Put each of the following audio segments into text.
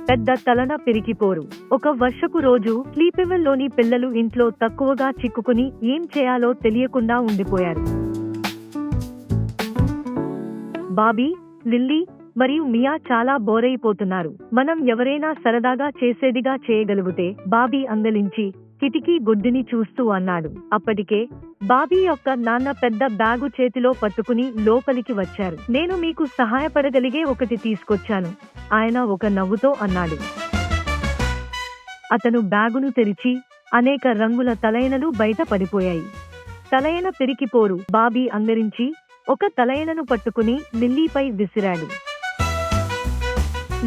పెద్ద తలన పిరికిపోరు. ఒక వర్షపు రోజు స్లీపెవెల్లోని పిల్లలు ఇంట్లో తక్కువగా చిక్కుకుని ఏం చేయాలో తెలియకుండా ఉండిపోయారు. బాబీ, లిల్లీ మరియు మియా చాలా బోరైపోతున్నారు. మనం ఎవరైనా సరదాగా చేసేదిగా చేయగలిగితే, బాబీ అందలించి కిటికీ గుడ్డిని చూస్తూ అన్నాడు. అప్పటికే బాబీ యొక్క నాన్న పెద్ద బ్యాగు చేతిలో పట్టుకుని లోపలికి వచ్చారు. నేను మీకు సహాయపడగలిగే ఒకటి తీసుకొచ్చాను, ఆయన ఒక నవ్వుతో అన్నాడు. అతను బ్యాగును తెరిచి అనేక రంగుల తలైనలు బయట పడిపోయాయి. తలైన పిరికిపోరు బాబీ అందరించి ఒక తలైనను పట్టుకుని లిల్లీపై విసిరాడు.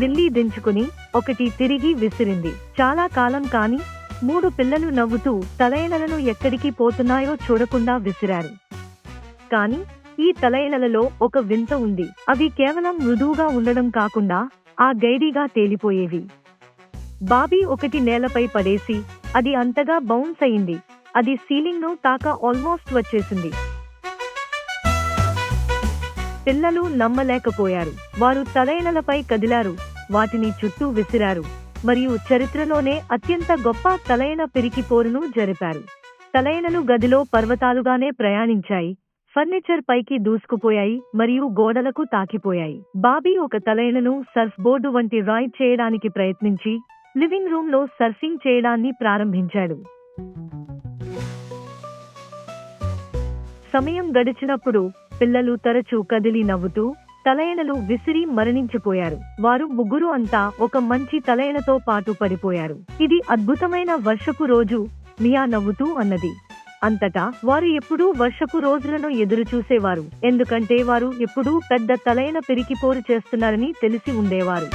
లిల్లీ దించుకుని ఒకటి తిరిగి విసిరింది. చాలా కాలం కాని 3 పిల్లలు నవ్వుతూ తలైనలను ఎక్కడికి పోతున్నాయో చూడకుండా విసిరారు. కాని ఈ తలైనలలో ఒక వింత ఉంది. అవి కేవలం మృదువుగా ఉండడం కాకుండా ఆ గైడీగా తేలిపోయేవి. బాబీ ఒకటి నేలపై పడేసి అది అంతగా బౌన్స్ అయింది, అది సీలింగ్ ను తాక ఆల్మోస్ట్ వచ్చేసింది. పిల్లలు నమ్మలేకపోయారు. వారు తలైనలపై కదిలారు, వాటిని చుట్టూ విసిరారు మరియు చరిత్రలోనే అత్యంత గొప్ప తలైన పిరికిపోరును జరిపారు. తలైనలు గదిలో పర్వతాలుగానే ప్రయాణించాయి, ఫర్నిచర్ పైకి దూసుకుపోయాయి మరియు గోడలకు తాకిపోయాయి. బాబీ ఒక తలైనను సర్ఫ్ బోర్డు వంటి రైడ్ చేయడానికి ప్రయత్నించి లివింగ్ రూమ్ లో సర్ఫింగ్ చేయడాన్ని ప్రారంభించాడు. సమయం గడిచినప్పుడు పిల్లలు తరచూ కదిలి నవ్వుతూ తలైనలు విసిరి మరణించిపోయారు. వారు ముగ్గురు అంతా ఒక మంచి తలైనతో పాటు పడిపోయారు. ఇది అద్భుతమైన వర్షపు రోజు, మియా నవ్వుతూ అన్నది. అంతటా వారు ఎప్పుడూ వర్షపు రోజులను ఎదురు చూసేవారు, ఎందుకంటే వారు ఎప్పుడూ పెద్ద తలైన పిరికిపోరు చేస్తున్నారని తెలిసి ఉండేవారు.